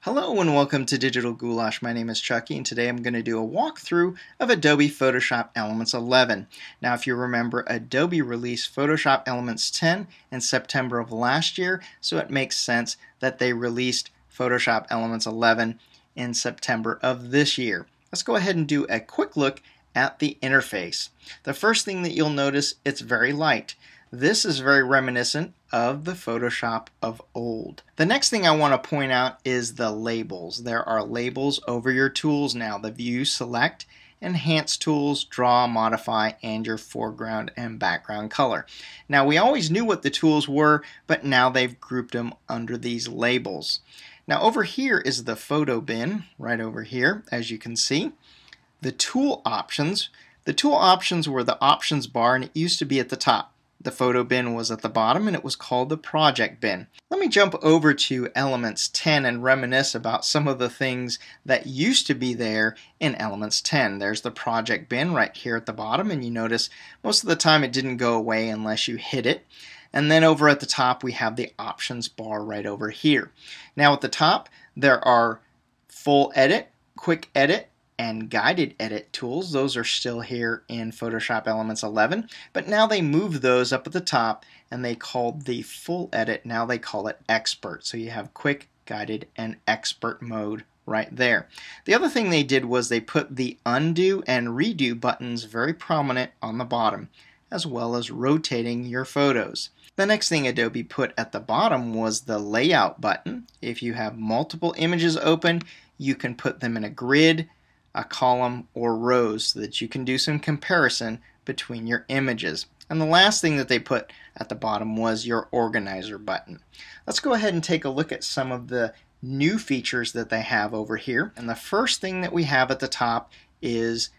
Hello and welcome to Digital Goulash. My name is Chucky and today I'm going to do a walkthrough of Adobe Photoshop Elements 11. Now if you remember, Adobe released Photoshop Elements 10 in September of last year, so it makes sense that they released Photoshop Elements 11 in September of this year. Let's go ahead and do a quick look at the interface. The first thing that you'll notice, it's very light. This is very reminiscent of the Photoshop of old. The next thing I want to point out is the labels. There are labels over your tools now. The View, Select, Enhance tools, Draw, Modify, and your foreground and background color. Now we always knew what the tools were, but now they've grouped them under these labels. Now over here is the photo bin, right over here, as you can see. The tool options. The tool options were the options bar, and it used to be at the top. The photo bin was at the bottom and it was called the project bin. Let me jump over to Elements 10 and reminisce about some of the things that used to be there in Elements 10. There's the project bin right here at the bottom, and you notice most of the time it didn't go away unless you hit it. And then over at the top we have the options bar right over here. Now at the top there are full edit, quick edit, and guided edit tools. Those are still here in Photoshop Elements 11, but now they moved those up at the top and they called the full edit, now they call it expert. So you have quick, guided, and expert mode right there. The other thing they did was they put the undo and redo buttons very prominent on the bottom, as well as rotating your photos. The next thing Adobe put at the bottom was the layout button. If you have multiple images open, you can put them in a grid, a column, or rows so that you can do some comparison between your images. And the last thing that they put at the bottom was your organizer button. Let's go ahead and take a look at some of the new features that they have over here. And the first thing that we have at the top is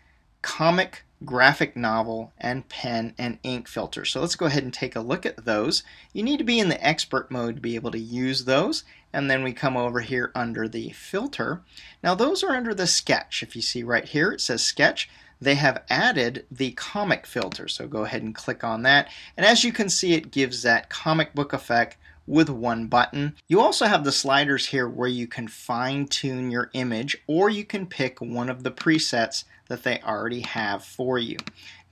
comic, graphic novel, and pen and ink filters. So let's go ahead and take a look at those. You need to be in the expert mode to be able to use those. And then we come over here under the filter. Now those are under the sketch. If you see right here it says sketch. They have added the comic filter. So go ahead and click on that. And as you can see, it gives that comic book effect with one button. You also have the sliders here where you can fine-tune your image, or you can pick one of the presets that they already have for you.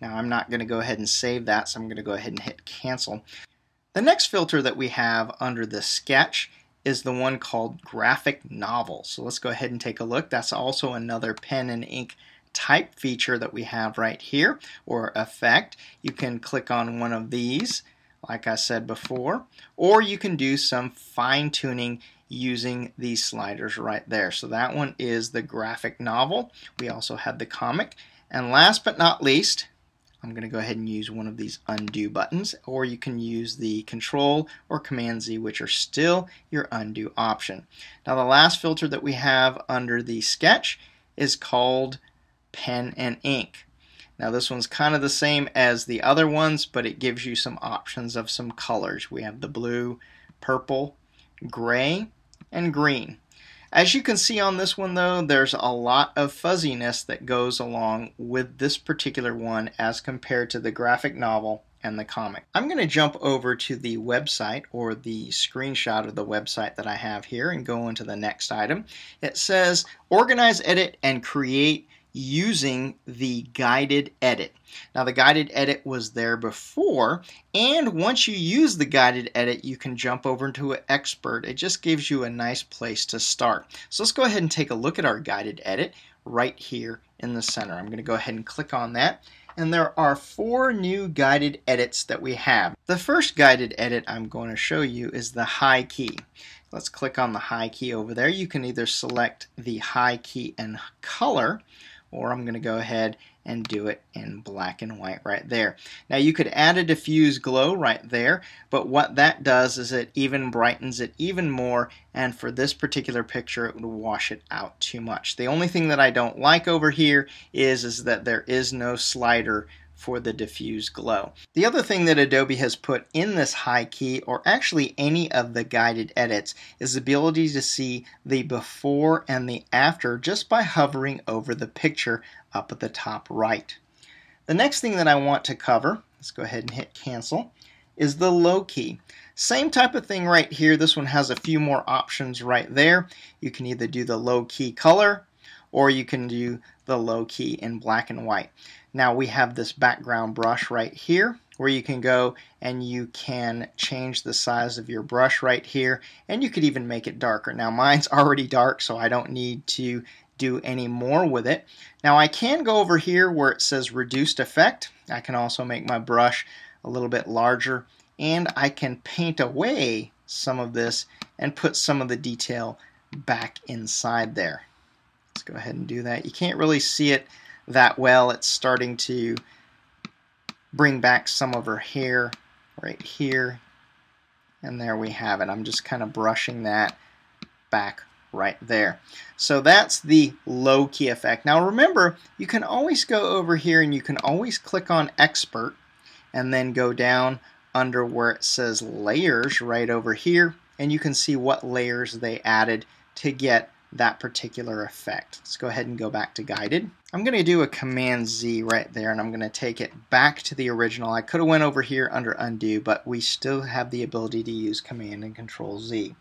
Now I'm not going to go ahead and save that, so I'm going to go ahead and hit cancel. The next filter that we have under the sketch is the one called graphic novel. So let's go ahead and take a look. That's also another pen and ink type feature that we have right here, or effect. You can click on one of these, like I said before, or you can do some fine-tuning using these sliders right there. So that one is the graphic novel. We also have the comic. And last but not least, I'm going to go ahead and use one of these undo buttons, or you can use the Control or Command Z, which are still your undo option. Now the last filter that we have under the sketch is called pen and ink. Now this one's kind of the same as the other ones, but it gives you some options of some colors. We have the blue, purple, gray, and green. As you can see on this one though, there's a lot of fuzziness that goes along with this particular one as compared to the graphic novel and the comic. I'm going to jump over to the website, or the screenshot of the website that I have here, and go into the next item. It says organize, edit, and create using the guided edit. Now the guided edit was there before, and once you use the guided edit you can jump over into an expert. It just gives you a nice place to start. So let's go ahead and take a look at our guided edit right here in the center. I'm going to go ahead and click on that, and there are 4 new guided edits that we have. The first guided edit I'm going to show you is the high key. Let's click on the high key over there. You can either select the high key and color, or I'm going to go ahead and do it in black and white right there. Now you could add a diffuse glow right there, but what that does is it even brightens it even more, and for this particular picture it would wash it out too much. The only thing that I don't like over here is that there is no slider for the diffuse glow. The other thing that Adobe has put in this high key, or actually any of the guided edits, is the ability to see the before and the after just by hovering over the picture up at the top right. The next thing that I want to cover, let's go ahead and hit cancel, is the low key. Same type of thing right here. This one has a few more options right there. You can either do the low key color or you can do the low key in black and white. Now we have this background brush right here where you can go and you can change the size of your brush right here, and you could even make it darker. Now mine's already dark, so I don't need to do any more with it. Now I can go over here where it says reduced effect. I can also make my brush a little bit larger, and I can paint away some of this and put some of the detail back inside there. Let's go ahead and do that. You can't really see it that well. It's starting to bring back some of her hair right here, and there we have it. I'm just kind of brushing that back right there. So that's the low key effect. Now remember, you can always go over here and you can always click on expert and then go down under where it says layers right over here, and you can see what layers they added to get that particular effect. Let's go ahead and go back to guided. I'm going to do a Command Z right there, and I'm going to take it back to the original. I could have went over here under undo, but we still have the ability to use Command and Control Z.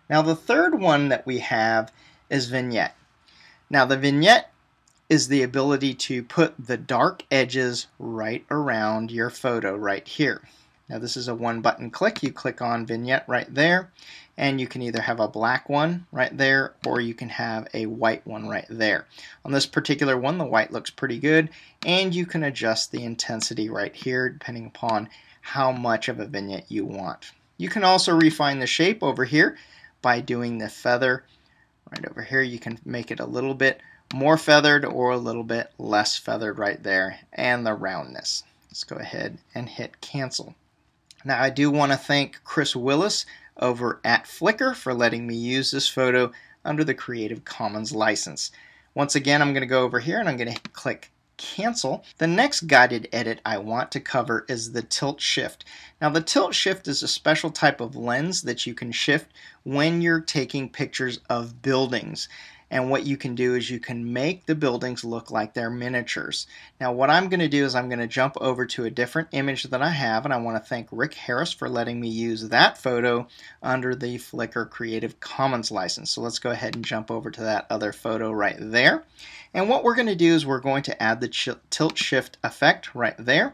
Now the third one that we have is Vignette. Now the Vignette is the ability to put the dark edges right around your photo right here. Now this is a one button click. You click on Vignette right there, and you can either have a black one right there or you can have a white one right there. On this particular one, the white looks pretty good, and you can adjust the intensity right here depending upon how much of a vignette you want. You can also refine the shape over here by doing the feather right over here. You can make it a little bit more feathered or a little bit less feathered right there, and the roundness. Let's go ahead and hit cancel. Now I do want to thank Chris Willis over at Flickr for letting me use this photo under the Creative Commons license. Once again, I'm going to go over here and I'm going to click cancel. The next guided edit I want to cover is the tilt shift. Now the tilt shift is a special type of lens that you can shift when you're taking pictures of buildings. And what you can do is you can make the buildings look like they're miniatures. Now what I'm going to do is I'm going to jump over to a different image that I have, and I want to thank Rick Harris for letting me use that photo under the Flickr Creative Commons license. So let's go ahead and jump over to that other photo right there. And what we're going to do is we're going to add the tilt shift effect right there,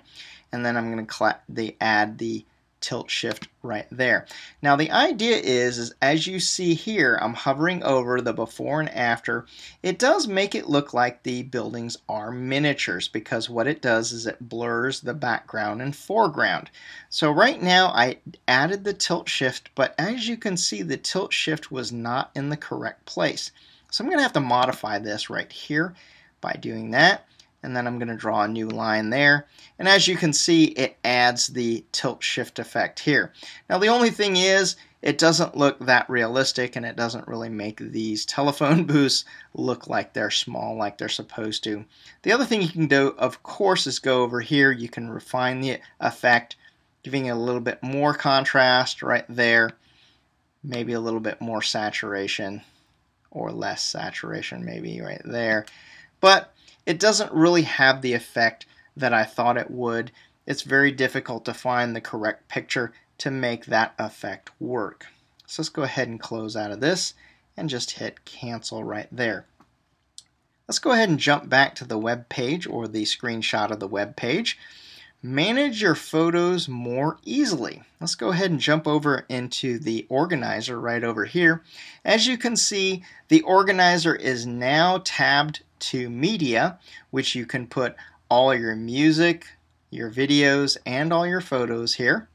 and then I'm going to add the tilt shift right there. Now the idea is as you see here, I'm hovering over the before and after. It does make it look like the buildings are miniatures, because what it does is it blurs the background and foreground. So right now I added the tilt shift, but as you can see, the tilt shift was not in the correct place. So I'm going to have to modify this right here by doing that. And then I'm going to draw a new line there. And as you can see, it adds the tilt shift effect here. Now the only thing is, it doesn't look that realistic, and it doesn't really make these telephone booths look like they're small like they're supposed to. The other thing you can do, of course, is go over here. You can refine the effect, giving it a little bit more contrast right there, maybe a little bit more saturation or less saturation maybe right there. But it doesn't really have the effect that I thought it would. It's very difficult to find the correct picture to make that effect work. So let's go ahead and close out of this and just hit cancel right there. Let's go ahead and jump back to the web page, or the screenshot of the web page. Manage your photos more easily. Let's go ahead and jump over into the organizer right over here. As you can see, the organizer is now tabbed to media, which you can put all your music, your videos, and all your photos here.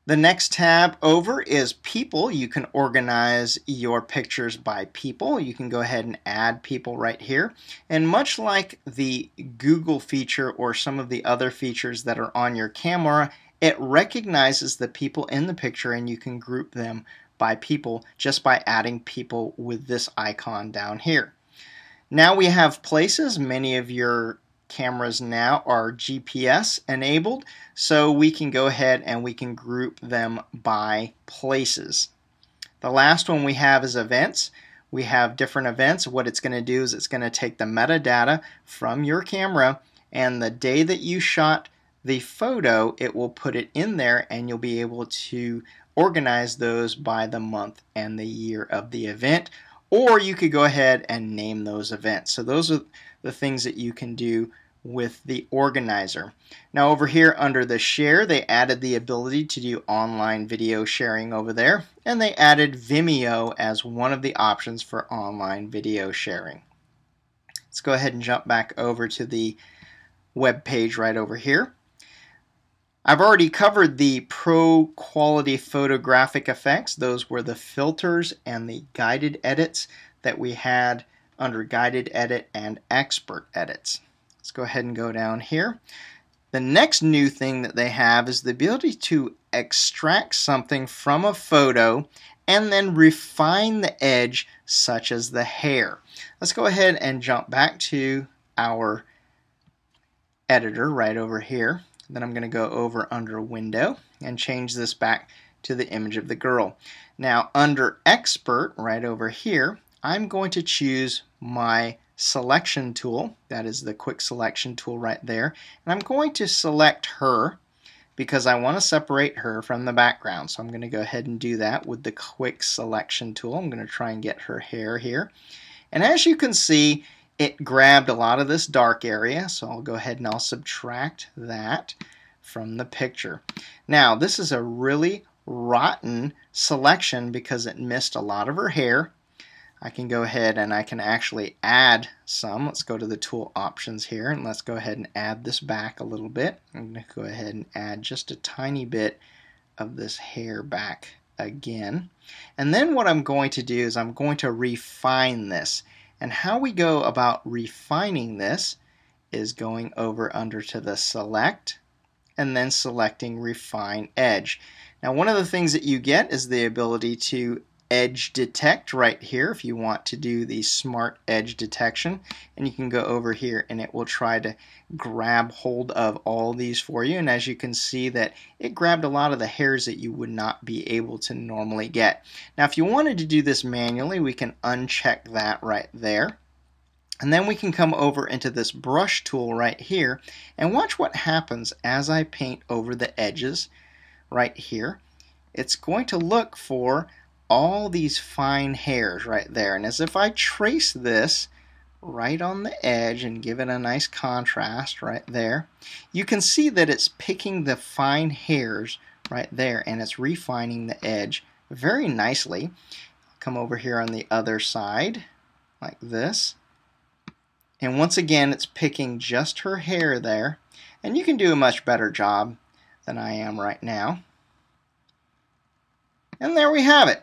The next tab over is people. You can organize your pictures by people. You can go ahead and add people right here. And much like the Google feature or some of the other features that are on your camera, it recognizes the people in the picture, and you can group them by people just by adding people with this icon down here. Now we have places. Many of your cameras now are GPS enabled, so we can go ahead and we can group them by places. The last one we have is events. We have different events. What it's going to do is it's going to take the metadata from your camera, and the day that you shot the photo, it will put it in there, and you'll be able to organize those by the month and the year of the event, or you could go ahead and name those events. So those are the things that you can do with the organizer. Now over here under the share, they added the ability to do online video sharing over there, and they added Vimeo as one of the options for online video sharing. Let's go ahead and jump back over to the web page right over here. I've already covered the pro quality photographic effects. Those were the filters and the guided edits that we had under guided edit and expert edits. Let's go ahead and go down here. The next new thing that they have is the ability to extract something from a photo and then refine the edge, such as the hair. Let's go ahead and jump back to our editor right over here. Then I'm going to go over under Window and change this back to the image of the girl. Now under Expert right over here, I'm going to choose my selection tool. That is the quick selection tool right there. And I'm going to select her because I want to separate her from the background. So I'm going to go ahead and do that with the quick selection tool. I'm going to try and get her hair here. And as you can see, it grabbed a lot of this dark area, so I'll go ahead and I'll subtract that from the picture. Now, this is a really rotten selection because it missed a lot of her hair. I can go ahead and I can actually add some. Let's go to the tool options here and let's go ahead and add this back a little bit. I'm going to go ahead and add just a tiny bit of this hair back again. And then what I'm going to do is I'm going to refine this. And how we go about refining this is going over under to the select and then selecting refine edge. Now one of the things that you get is the ability to edge detect right here if you want to do the smart edge detection, and you can go over here and it will try to grab hold of all these for you, and as you can see that it grabbed a lot of the hairs that you would not be able to normally get. Now if you wanted to do this manually, we can uncheck that right there, and then we can come over into this brush tool right here and watch what happens as I paint over the edges right here. It's going to look for all these fine hairs right there, and as if I trace this right on the edge and give it a nice contrast right there, you can see that it's picking the fine hairs right there and it's refining the edge very nicely. Come over here on the other side like this, and once again it's picking just her hair there, and you can do a much better job than I am right now. And there we have it.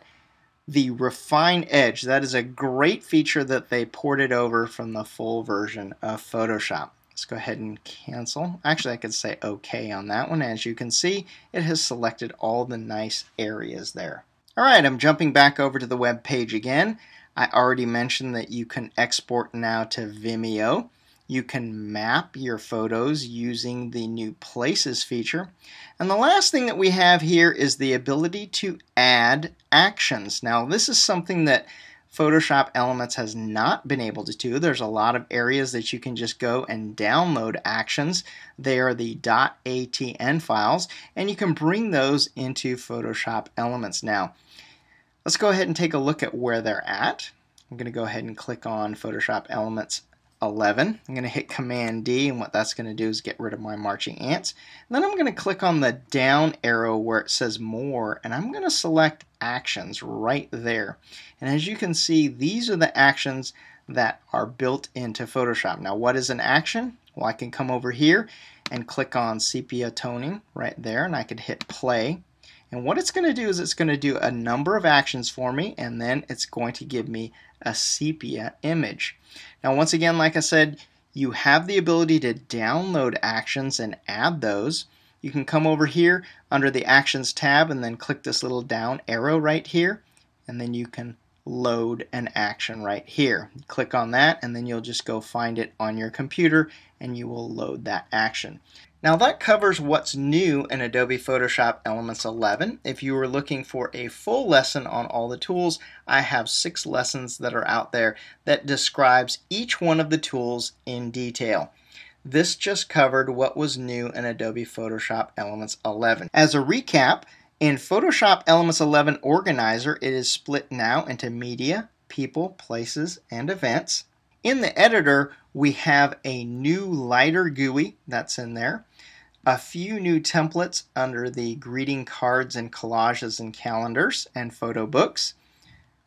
The refine edge. That is a great feature that they ported over from the full version of Photoshop. Let's go ahead and cancel. Actually, I could say OK on that one. As you can see, it has selected all the nice areas there. Alright, I'm jumping back over to the web page again. I already mentioned that you can export now to Vimeo. You can map your photos using the new Places feature. And the last thing that we have here is the ability to add actions. Now this is something that Photoshop Elements has not been able to do. There's a lot of areas that you can just go and download actions. They are the .atn files, and you can bring those into Photoshop Elements. Now let's go ahead and take a look at where they're at. I'm going to go ahead and click on Photoshop Elements 11. I'm going to hit Command D, and what that's going to do is get rid of my marching ants. And then I'm going to click on the down arrow where it says More, and I'm going to select Actions right there. And as you can see, these are the actions that are built into Photoshop. Now what is an action? Well, I can come over here and click on Sepia Toning right there, and I could hit play. And what it's going to do is it's going to do a number of actions for me, and then it's going to give me a sepia image. Now once again, like I said, you have the ability to download actions and add those. You can come over here under the Actions tab and then click this little down arrow right here, and then you can load an action right here. Click on that and then you'll just go find it on your computer and you will load that action. Now that covers what's new in Adobe Photoshop Elements 11. If you were looking for a full lesson on all the tools, I have 6 lessons that are out there that describes each one of the tools in detail. This just covered what was new in Adobe Photoshop Elements 11. As a recap, In Photoshop Elements 11 Organizer, it is split now into Media, People, Places, and Events. In the editor, we have a new lighter GUI that's in there, a few new templates under the greeting cards and collages and calendars and photo books.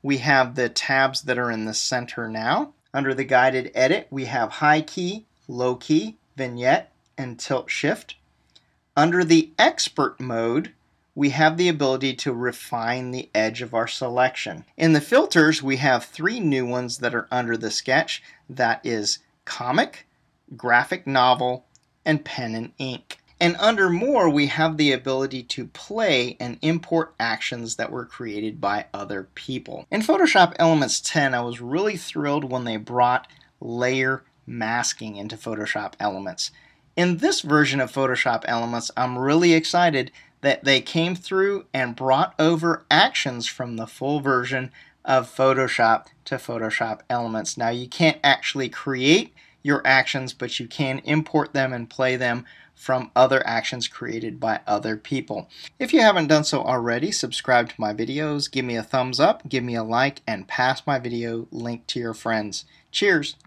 We have the tabs that are in the center now. Under the guided edit, we have high key, low key, vignette, and tilt shift. Under the expert mode, we have the ability to refine the edge of our selection. In the filters, we have 3 new ones that are under the sketch. That is comic, graphic novel, and pen and ink. And under more, we have the ability to play and import actions that were created by other people. In Photoshop Elements 10, I was really thrilled when they brought layer masking into Photoshop Elements. In this version of Photoshop Elements, I'm really excited that they came through and brought over actions from the full version of Photoshop to Photoshop Elements. Now, you can't actually create your actions, but you can import them and play them from other actions created by other people. If you haven't done so already, subscribe to my videos, give me a thumbs up, give me a like, and pass my video link to your friends. Cheers!